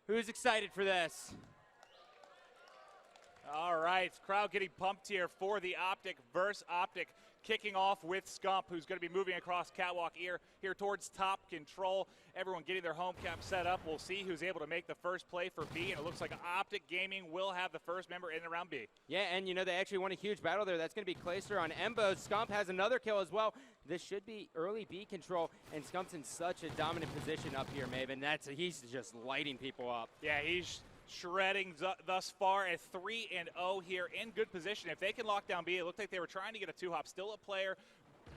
Who's excited for this? All right, crowd getting pumped here for the Optic versus Optic, kicking off with Scump, who's going to be moving across catwalk here towards top control. Everyone getting their home cap set up. We'll see who's able to make the first play for B, and it looks like Optic Gaming will have the first member in and around B. Yeah, and they actually won a huge battle there. That's going to be Clayster on Embo. Scump has another kill as well. This should be early B control, and Scump's in such a dominant position up here, Maven. He's just lighting people up. Yeah, he's shredding thus far at 3-0 here in good position. If they can lock down B, it looked like they were trying to get a two-hop. Still a player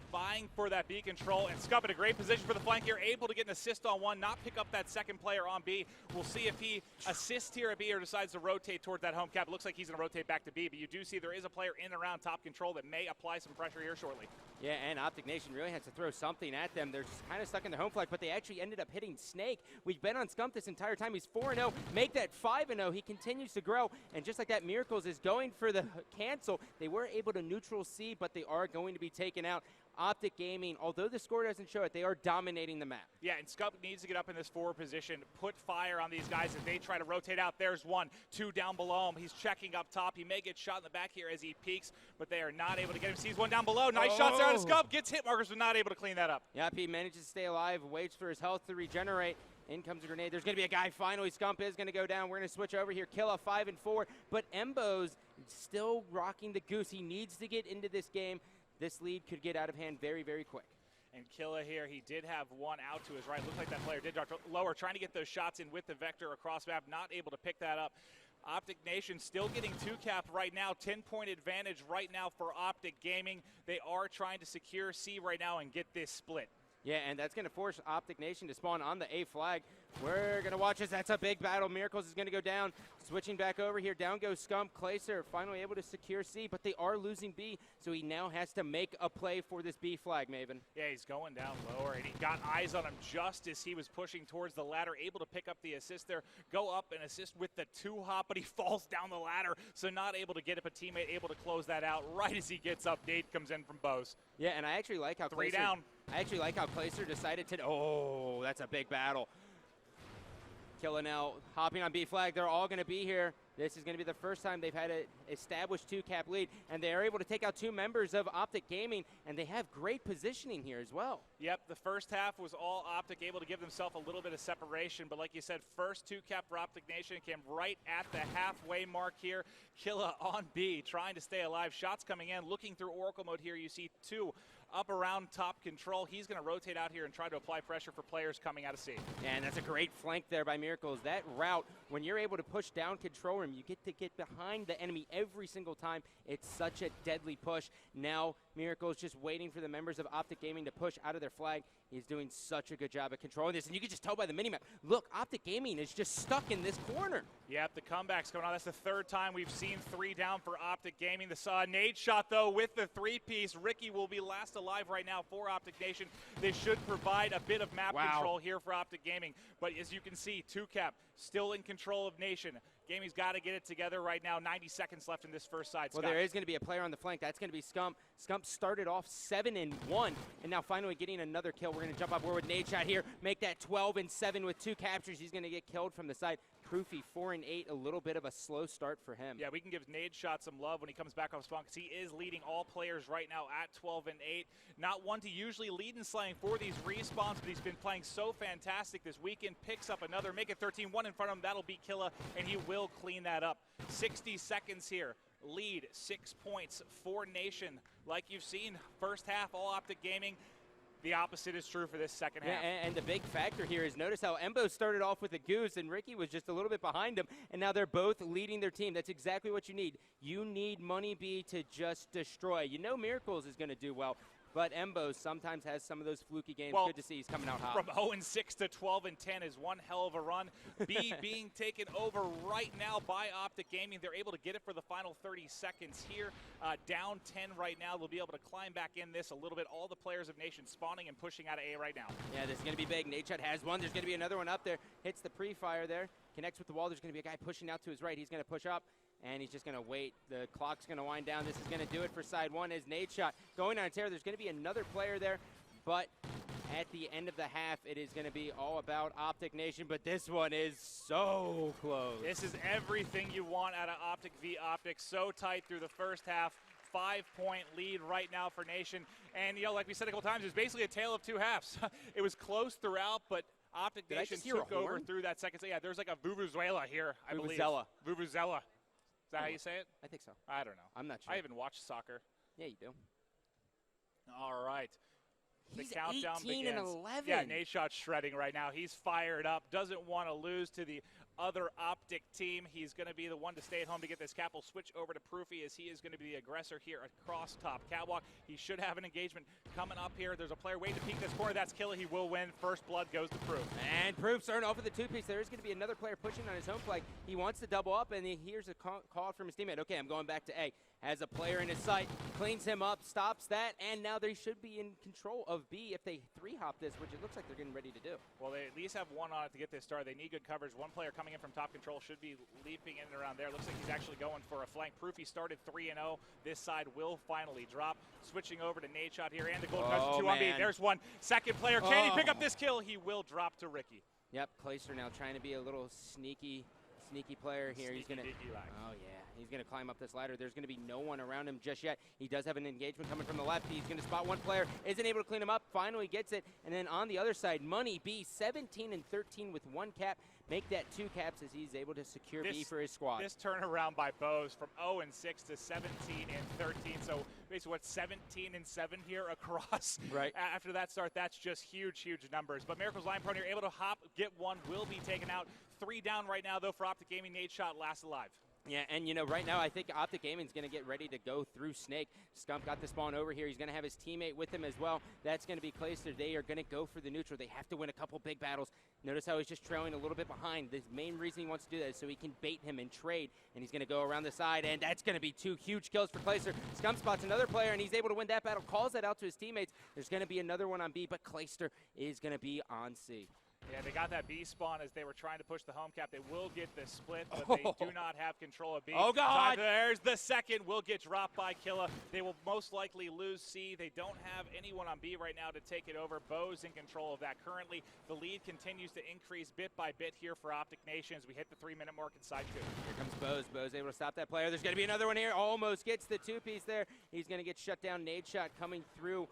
vying for that B control, and Scump in a great position for the flank here, able to get an assist on one, not pick up that second player on B. We'll see if he assists here at B or decides to rotate toward that home cap. It looks like he's going to rotate back to B, but you do see there is a player in and around top control that may apply some pressure here shortly. Yeah, and Optic Nation really has to throw something at them. They're just kind of stuck in their home flag, but they actually ended up hitting Snake. We've been on Scump this entire time. He's 4-0. Make that 5-0. He continues to grow, and just like that, Miracles is going for the cancel. They were able to neutral C, but they are going to be taken out. Optic Gaming, although the score doesn't show it, they are dominating the map. Yeah, and Scump needs to get up in this forward position, put fire on these guys as they try to rotate out. There's one, two down below him. He's checking up top. He may get shot in the back here as he peeks, but they are not able to get him. Sees one down below. Nice shots there out of Scump. Gets hit markers, but not able to clean that up. Yep, he manages to stay alive, waits for his health to regenerate. In comes a grenade. There's going to be a guy finally. Scump is going to go down. We're going to switch over here. Killa 5-4, but Embo's still rocking the goose. He needs to get into this game. This lead could get out of hand very, very quick. And Killa here, he did have one out to his right. Looked like that player did drop lower, trying to get those shots in with the Vector across map, not able to pick that up. Optic Nation still getting two-cap right now, 10-point advantage right now for Optic Gaming. They are trying to secure C right now and get this split. Yeah, and that's going to force Optic Nation to spawn on the A flag. We're going to watch this. That's a big battle. Miracles is going to go down. Switching back over here. Down goes Scump. Clayster finally able to secure C, but they are losing B, so he now has to make a play for this B flag, Maven. Yeah, he's going down lower, and he got eyes on him just as he was pushing towards the ladder, able to pick up the assist there, go up and assist with the two-hop, but he falls down the ladder, so not able to get up a teammate, able to close that out right as he gets up. Nate comes in from Bose. Yeah, and I actually like how Three down. I actually like how Clayster decided to. Oh, that's a big battle. Killa now hopping on B flag. They're all going to be here. This is going to be the first time they've had an established two-cap lead, and they are able to take out two members of Optic Gaming, and they have great positioning here as well. Yep, the first half was all Optic, able to give themselves a little bit of separation, but like you said, first two-cap for Optic Nation came right at the halfway mark here. Killa on B, trying to stay alive. Shots coming in, looking through Oracle mode here. You see two up around top control. He's going to rotate out here and try to apply pressure for players coming out of C. And that's a great flank there by Miracles. That route, when you're able to push down control room, you get to get behind the enemy every single time. It's such a deadly push. Now Miracles just waiting for the members of Optic Gaming to push out of their flag. He's doing such a good job at controlling this, and you can just tell by the minimap. Look, Optic Gaming is just stuck in this corner. Yep, the comeback's going on. That's the third time we've seen three down for Optic Gaming. The nade shot, though, with the three-piece. Ricky will be last alive right now for Optic Nation. They should provide a bit of map control here for Optic Gaming. But as you can see, two-cap still in control of Nation. Gaming's got to get it together right now. 90 seconds left in this first side. Well, there is going to be a player on the flank. That's going to be Scump. Scump started off 7-1, and now finally getting another kill. We're going to jump up forward with nade shot here, make that 12-7 with two captures. He's going to get killed from the side. Proofy 4-8, a little bit of a slow start for him. Yeah, we can give Nade Shot some love when he comes back off spawn because he is leading all players right now at 12-8. Not one to usually lead in slaying for these respawns, but he's been playing so fantastic this weekend. Picks up another, make it 13, one in front of him. That'll beat Killa, and he will clean that up. 60 seconds here. Lead 6 points for Nation. Like you've seen, first half, all Optic Gaming. The opposite is true for this second half. Yeah, and the big factor here is notice how Embo started off with a goose and Ricky was just a little bit behind him, and now they're both leading their team. That's exactly what you need. You need Money B to just destroy. You know Miracles is going to do well, but Embo sometimes has some of those fluky games. Well, good to see he's coming out hot. From 0-6 to 12-10 is one hell of a run. B being taken over right now by Optic Gaming. They're able to get it for the final 30 seconds here. Down 10 right now. They'll be able to climb back in this a little bit. All the players of Nation spawning and pushing out of A right now. Yeah, this is going to be big. Nadeshot has one. There's going to be another one up there. Hits the pre-fire there. Connects with the wall. There's going to be a guy pushing out to his right. He's going to push up. And he's just going to wait. The clock's going to wind down. This is going to do it for side one as Nadeshot going on a tear. There's going to be another player there, but at the end of the half, it is going to be all about Optic Nation, but this one is so close. This is everything you want out of Optic v Optic. So tight through the first half. 5-point lead right now for Nation. And, like we said a couple times, it's basically a tale of two halves. It was close throughout, but Optic Nation took over through that second. Yeah, there's like a Vuvuzela here, I believe. Vuvuzela. Is that how you say it? I think so. I don't know. I'm not sure. I haven't watched soccer. Yeah, you do. All right. He's the countdown 18 begins. and 11. Yeah, Nadeshot's shredding right now. He's fired up. Doesn't want to lose to the other Optic team. He's going to be the one to stay at home to get this cap. We'll switch over to Proofy as he is going to be the aggressor here across top catwalk. He should have an engagement coming up here. There's a player waiting to peek this corner. That's Killa. He will win. First blood goes to Proof. And Proof starting off with the two-piece. There is going to be another player pushing on his home flag. He wants to double up, and he hears a call from his teammate. Okay, I'm going back to A. Has a player in his sight, cleans him up, stops that, and now they should be in control of B if they three-hop this, which it looks like they're getting ready to do. Well, they at least have one on it to get this started. They need good coverage. One player coming in from top control should be leaping in and around there. Looks like he's actually going for a flank. Proofy started 3-0. This side will finally drop. Switching over to Nadeshot here, and the gold comes to 2 on B. There's one. Second player. Can he pick up this kill? He will drop to Ricky. Yep, Clayster now trying to be a little sneaky player here. Sneaky, he's gonna. oh yeah, he's gonna climb up this ladder. There's gonna be no one around him just yet. He does have an engagement coming from the left. He's gonna spot one player. Isn't able to clean him up. Finally gets it. And then on the other side, Money B 17 and 13 with one cap. Make that 2 caps as he's able to secure B for his squad. This turnaround by Bose from 0 and 6 to 17 and 13. So basically, what 17 and 7 here across. Right. After that start, that's just huge numbers. But Miracles Line Pro here able to hop, get one, will be taken out. 3 down right now though for Optic Gaming. Nadeshot last alive. Yeah, and right now I think Optic Gaming's going to get ready to go through Snake. Scump got the spawn over here. He's going to have his teammate with him as well. That's going to be Clayster. They are going to go for the neutral. They have to win a couple big battles. Notice how he's just trailing a little bit behind. The main reason he wants to do that is so he can bait him and trade, and he's going to go around the side, and that's going to be 2 huge kills for Clayster. Scump spots another player, and he's able to win that battle, calls that out to his teammates. There's going to be another one on B, but Clayster is going to be on C. Yeah, they got that B spawn as they were trying to push the home cap. They will get the split, but they do not have control of B. Oh, God! There's the second. Will get dropped by Killa. They will most likely lose C. They don't have anyone on B right now to take it over. Bo's in control of that currently. The lead continues to increase bit by bit here for Optic Nation as we hit the 3-minute mark inside 2. Here comes Bose. Bose able to stop that player. There's going to be another one here. Almost gets the 2-piece there. He's going to get shut down. Nadeshot coming through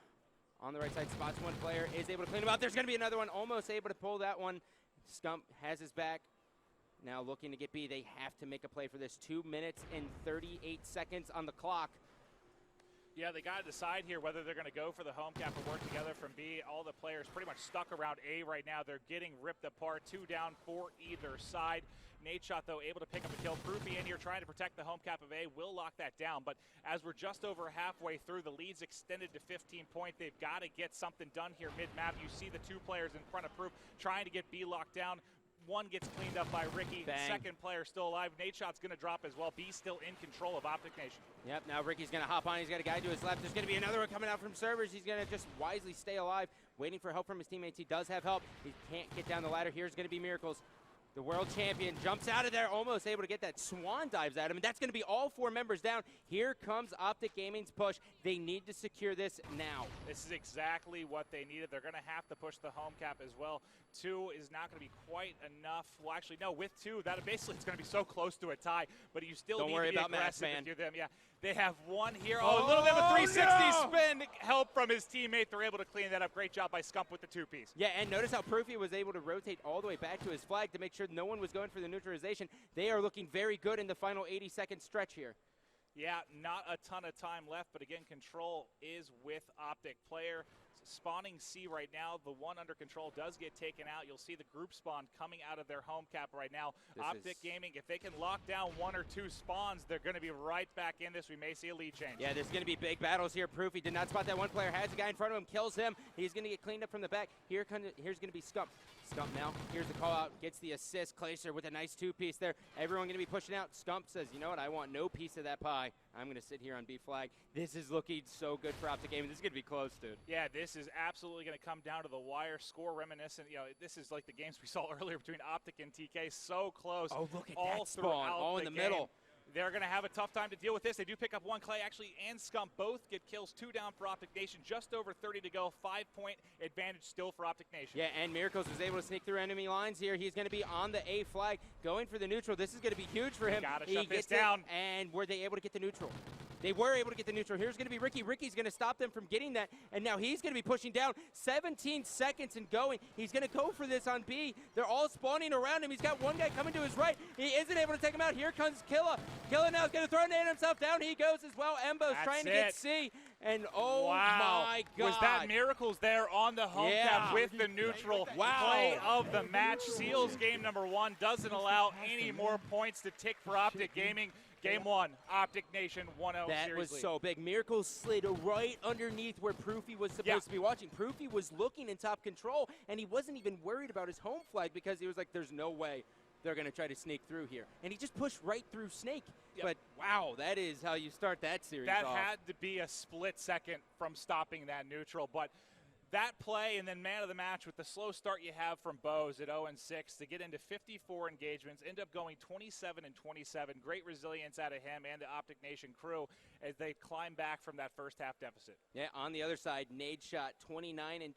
on the right side. Spots one player. Is able to clean him out. There's going to be another one. Almost able to pull that one. Scump has his back. Now looking to get B. They have to make a play for this. 2 minutes and 38 seconds on the clock. Yeah, they got to decide here whether they're going to go for the home cap or work together from B. All the players pretty much stuck around A right now. They're getting ripped apart. 2 down for either side. Nadeshot, though, able to pick up a kill. Proofy in here trying to protect the home cap of A. Will lock that down. But as we're just over halfway through, the lead's extended to 15 points. They've got to get something done here mid-map. You see the 2 players in front of Proof trying to get B locked down. One gets cleaned up by Ricky. Bang. Second player still alive. Nadeshot's going to drop as well. B still in control of Optic Nation. Yep, now Ricky's going to hop on. He's got a guy to his left. There's going to be another one coming out from servers. He's going to just wisely stay alive, waiting for help from his teammates. He does have help. He can't get down the ladder. Here's going to be Miracles. The world champion jumps out of there, almost able to get that swan dives at him, and that's going to be all 4 members down. Here comes Optic Gaming's push. They need to secure this now. This is exactly what they needed. They're going to have to push the home cap as well. 2 is not going to be quite enough. Well, actually, no, with 2, that basically it's going to be so close to a tie, but you still Don't need worry to be about aggressive Max, man. if you're them. Yeah, they have one here. Oh, a little bit of a 360 spin. Help from his teammate. They're able to clean that up. Great job by Scump with the 2-piece. Yeah, and notice how Proofy was able to rotate all the way back to his flag to make sure no one was going for the neutralization. They are looking very good in the final 80-second stretch here. Yeah, not a ton of time left, but again, control is with Optic player. Spawning C right now. The one under control does get taken out. You'll see the group spawn coming out of their home cap right now. Optic Gaming, if they can lock down 1 or 2 spawns, they're going to be right back in this. We may see a lead change. Yeah, there's going to be big battles here. Proofy did not spot that one player. Has a guy in front of him, kills him. He's going to get cleaned up from the back. Here's going to be Scump. Scump now. Here's the call out. Gets the assist. Clayster with a nice 2-piece there. Everyone going to be pushing out. Scump says, you know what? I want no piece of that pie. I'm going to sit here on B flag. This is looking so good for Optic Gaming. This is going to be close, dude. Yeah, this is absolutely going to come down to the wire. Score reminiscent. You know, this is like the games we saw earlier between Optic and TK. So close. Oh, look at all that spawn. All in the middle. they're going to have a tough time to deal with this. They do pick up one. Clay actually and Scump both get kills, 2 down for Optic Nation. Just over 30 to go. 5-point advantage still for Optic Nation. Yeah, and Miracles was able to sneak through enemy lines here. He's going to be on the A flag, going for the neutral. This is going to be huge for him. Gotta he shut this gets down. And were they able to get the neutral? They were able to get the neutral. Here's going to be Ricky. Ricky's going to stop them from getting that, and now he's going to be pushing down. 17 seconds and going. He's going to go for this on B. They're all spawning around him. He's got one guy coming to his right. He isn't able to take him out. Here comes Killa. Killa now is going to throw Nate himself down. He goes as well. Embo's trying to get C, and oh my God. Was that Miracles there on the home cap with the neutral play of the match? Seals game number 1, doesn't allow any more points to tick for Optic Gaming. Game 1, Optic Nation 1-0 That series was lead. so big. Miracles slid right underneath where Proofy was supposed to be watching. Proofy was looking in top control, and he wasn't even worried about his home flag because he was like, there's no way they're going to try to sneak through here. And he just pushed right through Snake. But, wow, that is how you start that series That off. had to be a split second from stopping that neutral. But that play and then man of the match with the slow start you have from Bose at 0-6 to get into 54 engagements, end up going 27-27. Great resilience out of him and the Optic Nation crew as they climb back from that first half deficit. Yeah, on the other side, Nade shot 29-23,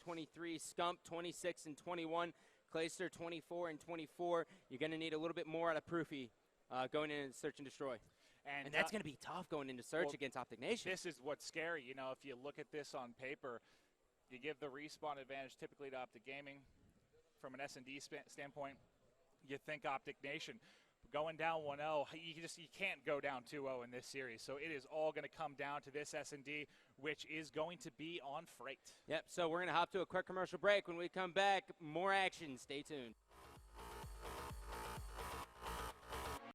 Scump 26-21, Clayster 24-24. You're going to need a little bit more out of Proofy going in and search and destroy. And that's going to be tough going into search against Optic Nation. This is what's scary. You know, if you look at this on paper, you give the respawn advantage typically to Optic Gaming. From an S&D standpoint, you think Optic Nation. Going down 1-0, you can't go down 2-0 in this series. So it is all going to come down to this S&D, which is going to be on Freight. Yep, so we're going to hop to a quick commercial break. When we come back, more action. Stay tuned.